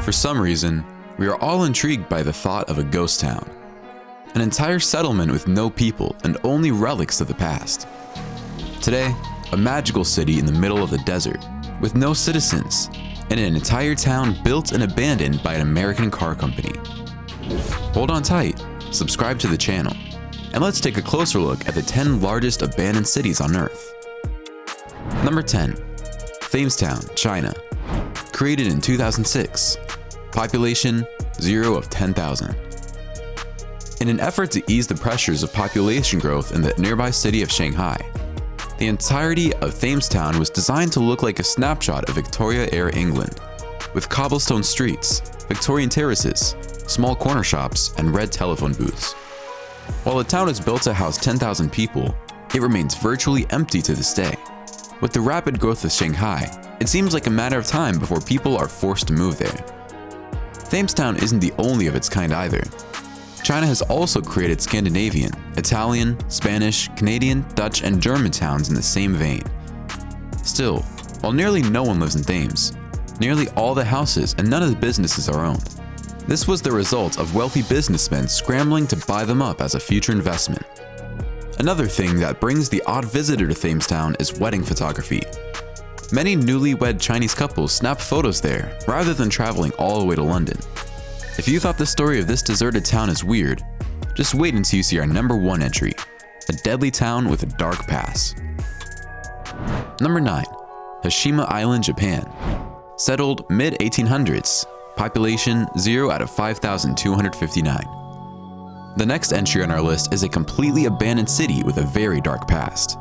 For some reason, we are all intrigued by the thought of a ghost town. An entire settlement with no people and only relics of the past. Today, a magical city in the middle of the desert, with no citizens, and an entire town built and abandoned by an American car company. Hold on tight, subscribe to the channel, and let's take a closer look at the 10 largest abandoned cities on Earth. Number 10. Thames Town, China. Created in 2006. Population 0 of 10,000. In an effort to ease the pressures of population growth in the nearby city of Shanghai, the entirety of Thames Town was designed to look like a snapshot of Victorian-era England, with cobblestone streets, Victorian terraces, small corner shops, and red telephone booths. While the town is built to house 10,000 people, it remains virtually empty to this day. With the rapid growth of Shanghai, it seems like a matter of time before people are forced to move there. Thames Town isn't the only of its kind either. China has also created Scandinavian, Italian, Spanish, Canadian, Dutch, and German towns in the same vein. Still, while nearly no one lives in Thames, nearly all the houses and none of the businesses are owned. This was the result of wealthy businessmen scrambling to buy them up as a future investment. Another thing that brings the odd visitor to Thames Town is wedding photography. Many newlywed Chinese couples snap photos there rather than traveling all the way to London. If you thought the story of this deserted town is weird, just wait until you see our number 1 entry, a deadly town with a dark past. Number 9. Hashima Island, Japan. Settled mid-1800s, population 0 out of 5,259. The next entry on our list is a completely abandoned city with a very dark past.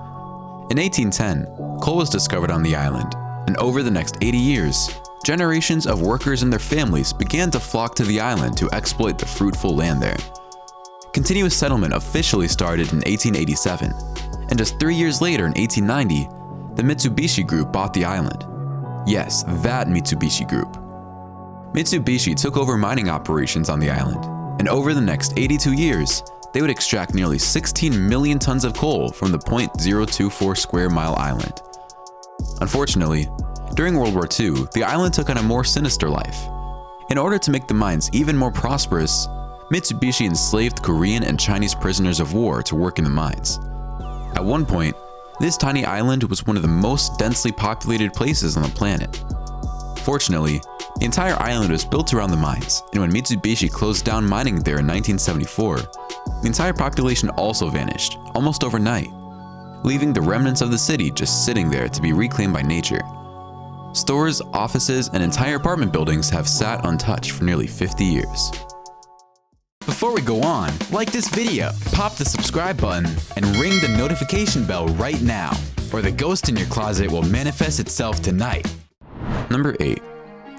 In 1810, coal was discovered on the island, and over the next 80 years, generations of workers and their families began to flock to the island to exploit the fruitful land there. Continuous settlement officially started in 1887, and just 3 years later in 1890, the Mitsubishi Group bought the island. Yes, that Mitsubishi Group. Mitsubishi took over mining operations on the island, and over the next 82 years, they would extract nearly 16 million tons of coal from the 0.024 square mile island. Unfortunately, during World War II, the island took on a more sinister life. In order to make the mines even more prosperous, Mitsubishi enslaved Korean and Chinese prisoners of war to work in the mines. At one point, this tiny island was one of the most densely populated places on the planet. Fortunately, the entire island was built around the mines, and when Mitsubishi closed down mining there in 1974, the entire population also vanished, almost overnight, leaving the remnants of the city just sitting there to be reclaimed by nature. Stores, offices, and entire apartment buildings have sat untouched for nearly 50 years. Before we go on, like this video, pop the subscribe button, and ring the notification bell right now, or the ghost in your closet will manifest itself tonight. Number 8.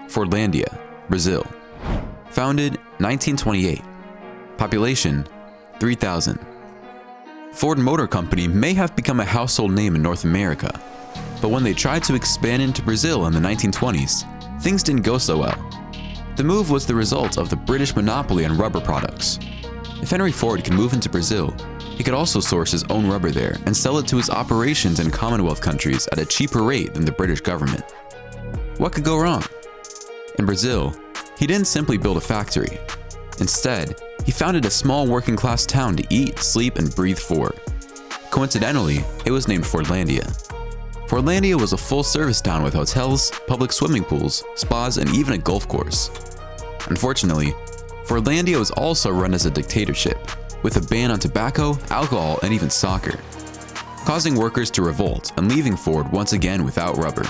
FORDLÂNDIA, Brazil. Founded 1928. Population 3,000. Ford Motor Company may have become a household name in North America, but when they tried to expand into Brazil in the 1920s, things didn't go so well. The move was the result of the British monopoly on rubber products. If Henry Ford could move into Brazil, he could also source his own rubber there and sell it to his operations in Commonwealth countries at a cheaper rate than the British government. What could go wrong? In Brazil, he didn't simply build a factory. Instead, he founded a small working-class town to eat, sleep, and breathe for. Coincidentally, it was named FORDLândia. FORDLândia was a full-service town with hotels, public swimming pools, spas, and even a golf course. Unfortunately, FORDLândia was also run as a dictatorship, with a ban on tobacco, alcohol, and even soccer, causing workers to revolt and leaving Ford once again without rubber.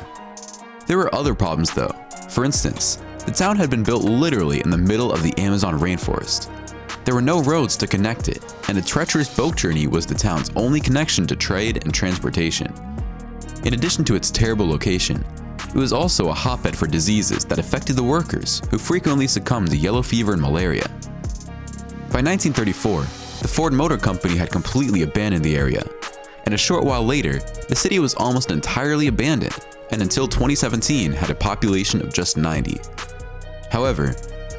There were other problems though. For instance, the town had been built literally in the middle of the Amazon rainforest. There were no roads to connect it, and a treacherous boat journey was the town's only connection to trade and transportation. In addition to its terrible location, it was also a hotbed for diseases that affected the workers, who frequently succumbed to yellow fever and malaria. By 1934, the Ford Motor Company had completely abandoned the area, and a short while later, the city was almost entirely abandoned, and until 2017 had a population of just 90. However,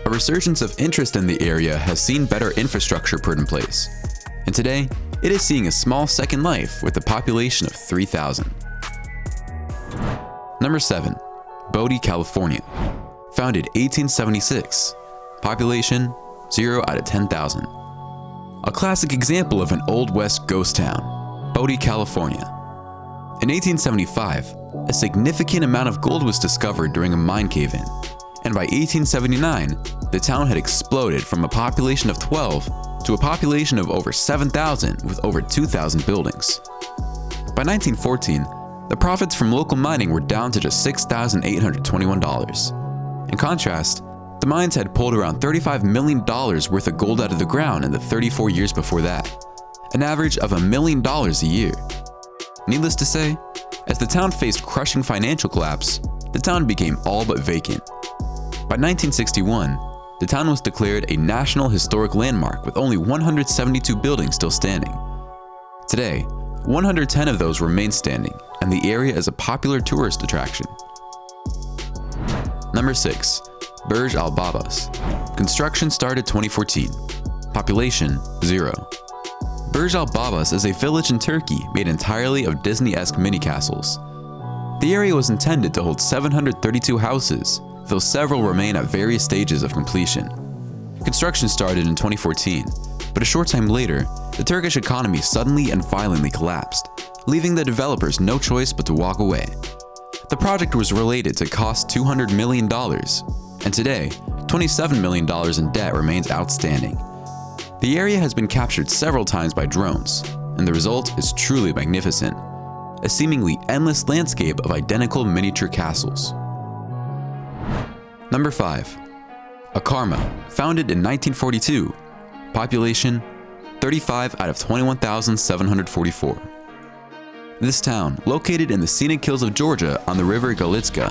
a resurgence of interest in the area has seen better infrastructure put in place, and today, it is seeing a small second life with a population of 3,000. Number 7. BODIE, California. founded 1876, population 0 out of 10,000. A classic example of an Old West ghost town, BODIE, California. In 1875, a significant amount of gold was discovered during a mine cave-in, and by 1879, the town had exploded from a population of 12 to a population of over 7,000 with over 2,000 buildings. By 1914, the profits from local mining were down to just $6,821. In contrast, the mines had pulled around $35 million worth of gold out of the ground in the 34 years before that, an average of $1 million a year. Needless to say, as the town faced crushing financial collapse, the town became all but vacant. By 1961, the town was declared a National Historic Landmark with only 172 buildings still standing. Today, 110 of those remain standing, and the area is a popular tourist attraction. Number 6. BURJ Al Babas. Construction started 2014. Population 0. BURJ Al Babas is a village in Turkey made entirely of Disney-esque mini-castles. The area was intended to hold 732 houses, though several remain at various stages of completion. Construction started in 2014, but a short time later, the Turkish economy suddenly and violently collapsed, leaving the developers no choice but to walk away. The project was related to cost $200 million, and today, $27 million in debt remains outstanding. The area has been captured several times by drones, and the result is truly magnificent, a seemingly endless landscape of identical miniature castles. Number 5. AKARMARA, founded in 1942, population 35 out of 21,744. This town, located in the scenic hills of Georgia on the river Galitska.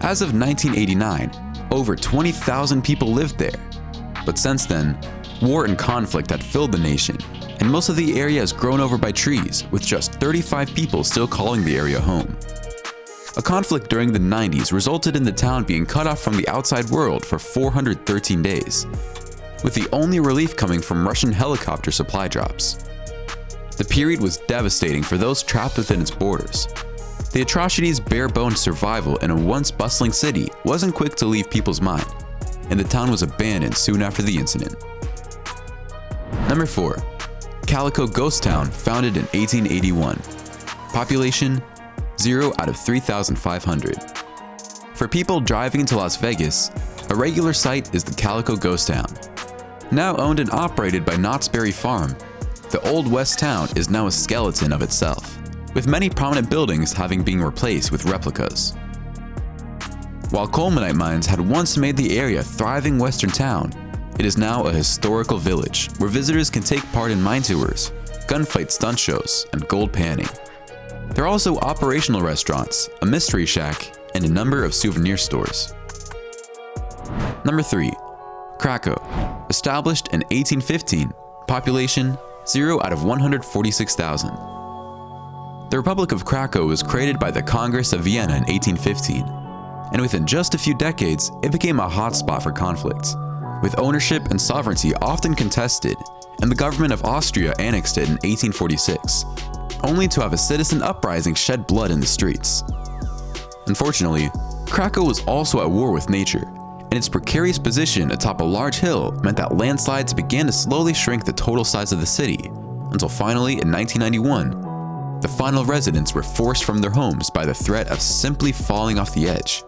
As of 1989, over 20,000 people lived there. But since then, war and conflict had filled the nation, and most of the area has grown over by trees, with just 35 people still calling the area home. A conflict during the 90s resulted in the town being cut off from the outside world for 413 days, with the only relief coming from Russian helicopter supply drops. The period was devastating for those trapped within its borders. The atrocities' bare-bones survival in a once bustling city wasn't quick to leave people's mind, and the town was abandoned soon after the incident. Number 4. CALICO Ghost Town, founded in 1881. Population 0 out of 3,500. For people driving to Las Vegas, a regular sight is the CALICO Ghost Town. Now owned and operated by Knott's Berry Farm, the Old West town is now a skeleton of itself, with many prominent buildings having been replaced with replicas. While coalmanite mines had once made the area a thriving western town, it is now a historical village where visitors can take part in mine tours, gunfight stunt shows, and gold panning. There are also operational restaurants, a mystery shack, and a number of souvenir stores. Number 3. CRACO, established in 1815, population 0 out of 146,000. The Republic of CRACO was created by the Congress of Vienna in 1815, and within just a few decades, it became a hotspot for conflict, with ownership and sovereignty often contested, and the government of Austria annexed it in 1846, only to have a citizen uprising shed blood in the streets. Unfortunately, CRACO was also at war with nature, and its precarious position atop a large hill meant that landslides began to slowly shrink the total size of the city, until finally in 1991, the final residents were forced from their homes by the threat of simply falling off the edge.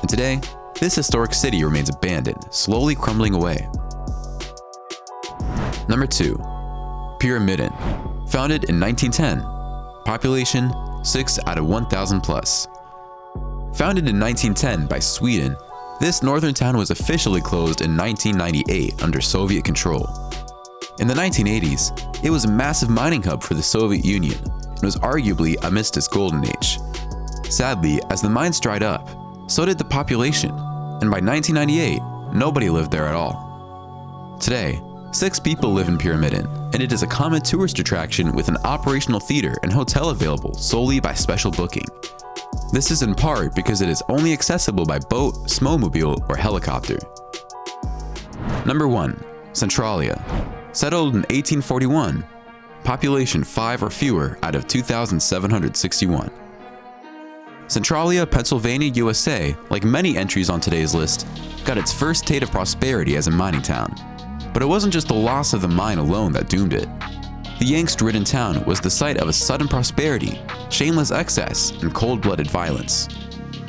And today, this historic city remains abandoned, slowly crumbling away. Number 2. Pyramiden, founded in 1910, population 6 out of 1,000 plus. Founded in 1910 by Sweden, this northern town was officially closed in 1998 under Soviet control. In the 1980s, it was a massive mining hub for the Soviet Union and was arguably amidst its golden age. Sadly, as the mines dried up, so did the population, and by 1998, nobody lived there at all. Today, 6 people live in Pyramiden, and it is a common tourist attraction with an operational theater and hotel available solely by special booking. This is in part because it is only accessible by boat, snowmobile, or helicopter. Number 1. Centralia, settled in 1841, population 5 or fewer out of 2,761. Centralia, Pennsylvania, USA, like many entries on today's list, got its first state of prosperity as a mining town. But it wasn't just the loss of the mine alone that doomed it. The angst-ridden town was the site of a sudden prosperity, shameless excess, and cold-blooded violence.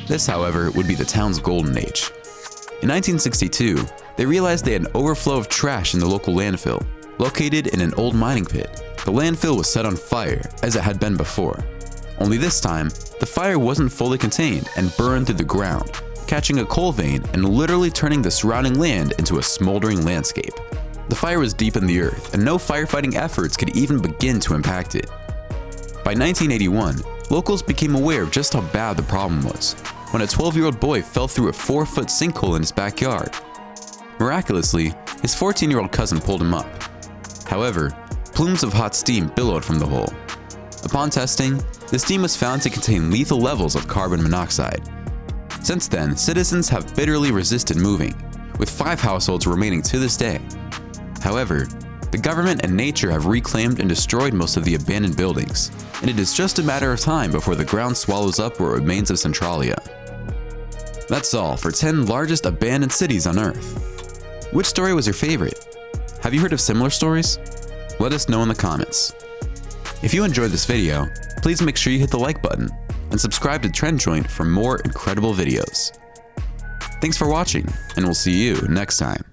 This, however, would be the town's golden age. In 1962, they realized they had an overflow of trash in the local landfill, located in an old mining pit. The landfill was set on fire, as it had been before. Only this time, the fire wasn't fully contained and burned through the ground, catching a coal vein and literally turning the surrounding land into a smoldering landscape. The fire was deep in the earth, and no firefighting efforts could even begin to impact it. By 1981, locals became aware of just how bad the problem was, when a 12-year-old boy fell through a 4-foot sinkhole in his backyard. Miraculously, his 14-year-old cousin pulled him up. However, plumes of hot steam billowed from the hole. Upon testing, the steam was found to contain lethal levels of carbon monoxide. Since then, citizens have bitterly resisted moving, with 5 households remaining to this day. However, the government and nature have reclaimed and destroyed most of the abandoned buildings, and it is just a matter of time before the ground swallows up what remains of Centralia. That's all for 10 largest abandoned cities on Earth. Which story was your favorite? Have you heard of similar stories? Let us know in the comments. If you enjoyed this video, please make sure you hit the like button and subscribe to Trend Joint for more incredible videos. Thanks for watching, and we'll see you next time.